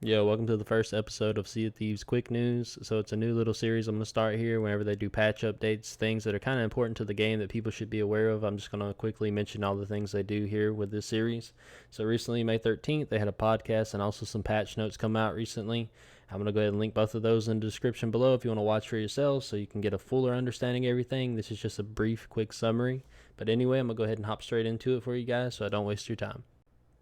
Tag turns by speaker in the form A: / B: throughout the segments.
A: Yo, welcome to the first episode of Sea of Thieves Quick News. So it's a new little series I'm going to start here whenever they do patch updates, things that are kind of important to the game that people should be aware of. I'm just going to quickly mention all the things they do here with this series. So recently, May 13th, they had a podcast and also some patch notes come out recently. I'm going to go ahead and link both of those in the description below if you want to watch for yourselves so you can get a fuller understanding of everything. This is just a brief, quick summary. But anyway, I'm going to go ahead and hop straight into it for you guys so I don't waste your time.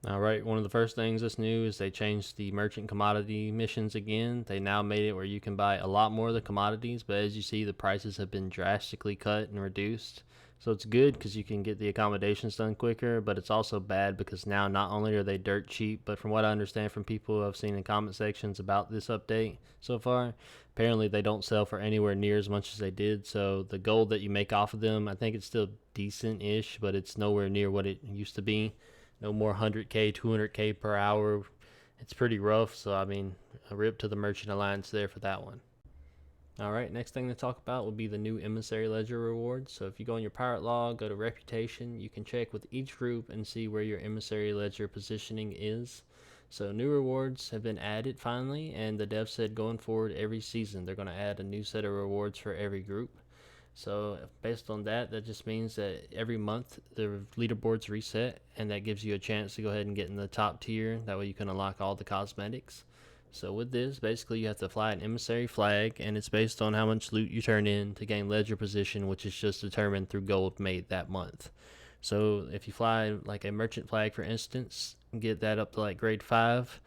A: Alright, one of the first things that's new is they changed the merchant commodity missions again. They now made it where you can buy a lot more of the commodities, but as you see, the prices have been drastically cut and reduced. So it's good because you can get the accommodations done quicker, but it's also bad because now not only are they dirt cheap, but from what I understand from people who I've seen in comment sections about this update so far, apparently they don't sell for anywhere near as much as they did. So the gold that you make off of them, I think it's still decent-ish, but it's nowhere near what it used to be. No more 100k, 200k per hour. It's pretty rough, so I mean, a rip to the Merchant Alliance there for that one. Alright, next thing to talk about will be the new Emissary Ledger rewards. So if you go in your pirate log, go to Reputation, you can check with each group and see where your Emissary Ledger positioning is. So new rewards have been added finally, and the dev said going forward every season they're going to add a new set of rewards for every group. So based on that, that just means that every month the leaderboards reset, and that gives you a chance to go ahead and get in the top tier. That way you can unlock all the cosmetics. So with this, basically you have to fly an emissary flag, and it's based on how much loot you turn in to gain ledger position, which is just determined through gold made that month. So if you fly like a merchant flag, for instance, get that up to like grade 5,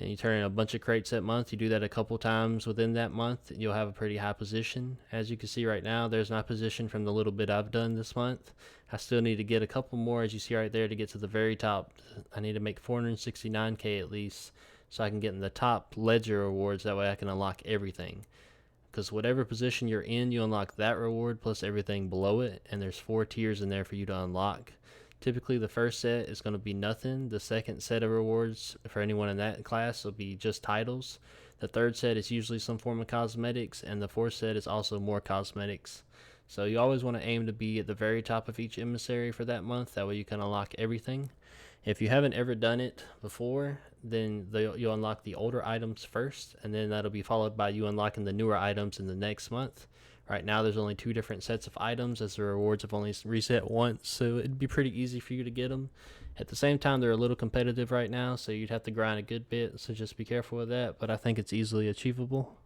A: and you turn in a bunch of crates that month, you do that a couple times within that month, you'll have a pretty high position. As you can see right now, there's my position from the little bit I've done this month. I still need to get a couple more, as you see right there, to get to the very top. I need to make 469k at least, so I can get in the top ledger rewards. That way I can unlock everything. Because whatever position you're in, you unlock that reward plus everything below it, and there's 4 tiers in there for you to unlock. Typically the first set is going to be nothing. The second set of rewards for anyone in that class will be just titles. The third set is usually some form of cosmetics, and the fourth set is also more cosmetics. So you always want to aim to be at the very top of each emissary for that month. That way you can unlock everything. If you haven't ever done it before, then you'll unlock the older items first, and then that'll be followed by you unlocking the newer items in the next month. Right now there's only 2 different sets of items, as the rewards have only reset once, so it'd be pretty easy for you to get them. At the same time, they're a little competitive right now, so you'd have to grind a good bit, so just be careful with that, but I think it's easily achievable.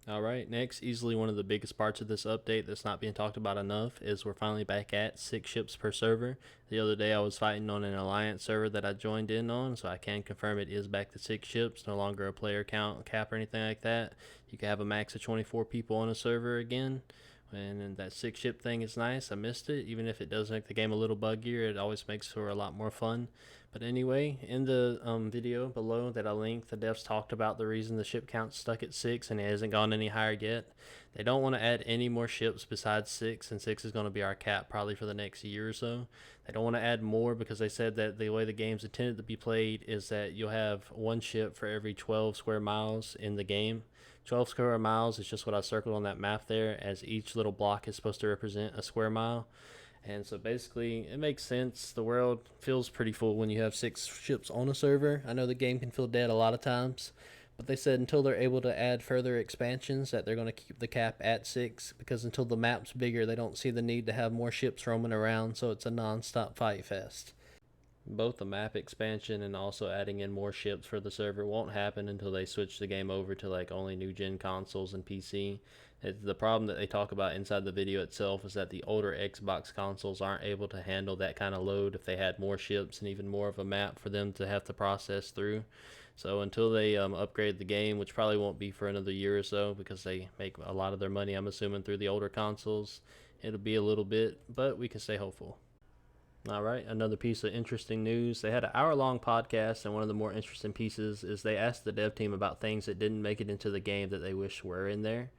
A: Alright, next, easily one of the biggest parts of this update that's not being talked about enough is we're finally back at 6 ships per server. The other day I was fighting on an alliance server that I joined in on, so I can confirm it is back to 6 ships, no longer a player count cap or anything like that. You can have a max of 24 people on a server again. And that 6 ship thing is nice. I missed it. Even if it does make the game a little buggier, it always makes for a lot more fun. But anyway, in the video below that I linked, the devs talked about the reason the ship count's stuck at 6 and it hasn't gone any higher yet. They don't want to add any more ships besides 6, and 6 is going to be our cap probably for the next year or so. They don't want to add more because they said that the way the game's intended to be played is that you'll have 1 ship for every 12 square miles in the game. 12 square miles is just what I circled on that map there, as each little block is supposed to represent a square mile. And so basically it makes sense. The world feels pretty full when you have 6 ships on a server. I know the game can feel dead a lot of times, but they said until they're able to add further expansions that they're going to keep the cap at 6, because until the map's bigger they don't see the need to have more ships roaming around, so it's a non-stop fight fest. Both the map expansion and also adding in more ships for the server won't happen until they switch the game over to like only new gen consoles and PC. The problem that they talk about inside the video itself is that the older Xbox consoles aren't able to handle that kind of load if they had more ships and even more of a map for them to have to process through. So until they upgrade the game, which probably won't be for another year or so because they make a lot of their money, I'm assuming, through the older consoles, it'll be a little bit, but we can stay hopeful. Alright, another piece of interesting news. They had an hour-long podcast, and one of the more interesting pieces is they asked the dev team about things that didn't make it into the game that they wish were in there.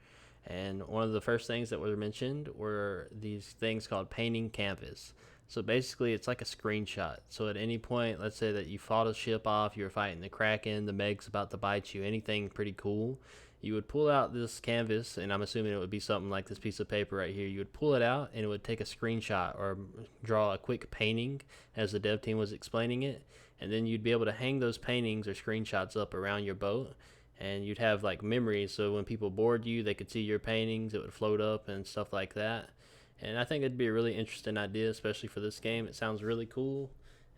A: And one of the first things that were mentioned were these things called painting canvas. So basically it's like a screenshot. So at any point, let's say that you fought a ship off, you were fighting the Kraken, the Meg's about to bite you, anything pretty cool, you would pull out this canvas, and I'm assuming it would be something like this piece of paper right here. You would pull it out and it would take a screenshot or draw a quick painting as the dev team was explaining it, and then you'd be able to hang those paintings or screenshots up around your boat, and you'd have like memories, so when people board you, they could see your paintings, it would float up and stuff like that. And I think it'd be a really interesting idea, especially for this game. It sounds really cool,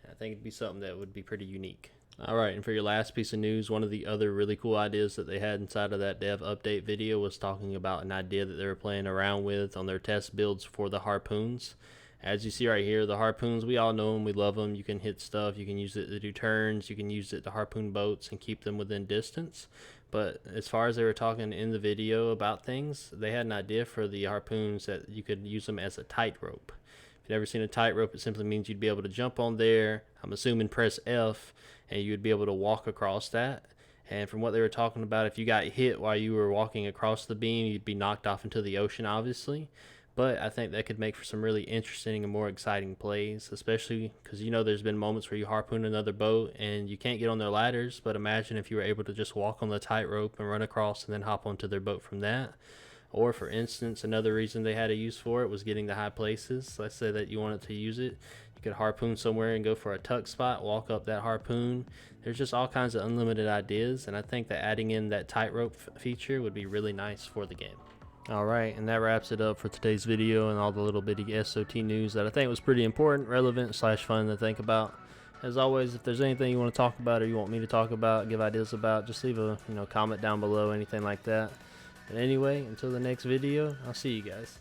A: and I think it'd be something that would be pretty unique. Alright, and for your last piece of news, one of the other really cool ideas that they had inside of that dev update video was talking about an idea that they were playing around with on their test builds for the harpoons. As you see right here, the harpoons, we all know them, we love them. You can hit stuff, you can use it to do turns, you can use it to harpoon boats and keep them within distance. But as far as they were talking in the video about things, they had an idea for the harpoons that you could use them as a tightrope. If you've never seen a tightrope, it simply means you'd be able to jump on there, I'm assuming press F, and you'd be able to walk across that. And from what they were talking about, if you got hit while you were walking across the beam, you'd be knocked off into the ocean, obviously. But I think that could make for some really interesting and more exciting plays, especially because, you know, there's been moments where you harpoon another boat and you can't get on their ladders, but imagine if you were able to just walk on the tightrope and run across and then hop onto their boat from that. Or, for instance, another reason they had a use for it was getting to high places. Let's say that you wanted to use it. You could harpoon somewhere and go for a tuck spot, walk up that harpoon. There's just all kinds of unlimited ideas, and I think that adding in that tightrope feature would be really nice for the game. Alright, and that wraps it up for today's video and all the little bitty SOT news that I think was pretty important, relevant, / fun to think about. As always, if there's anything you want to talk about or you want me to talk about, give ideas about, just leave a comment down below, anything like that. But anyway, until the next video, I'll see you guys.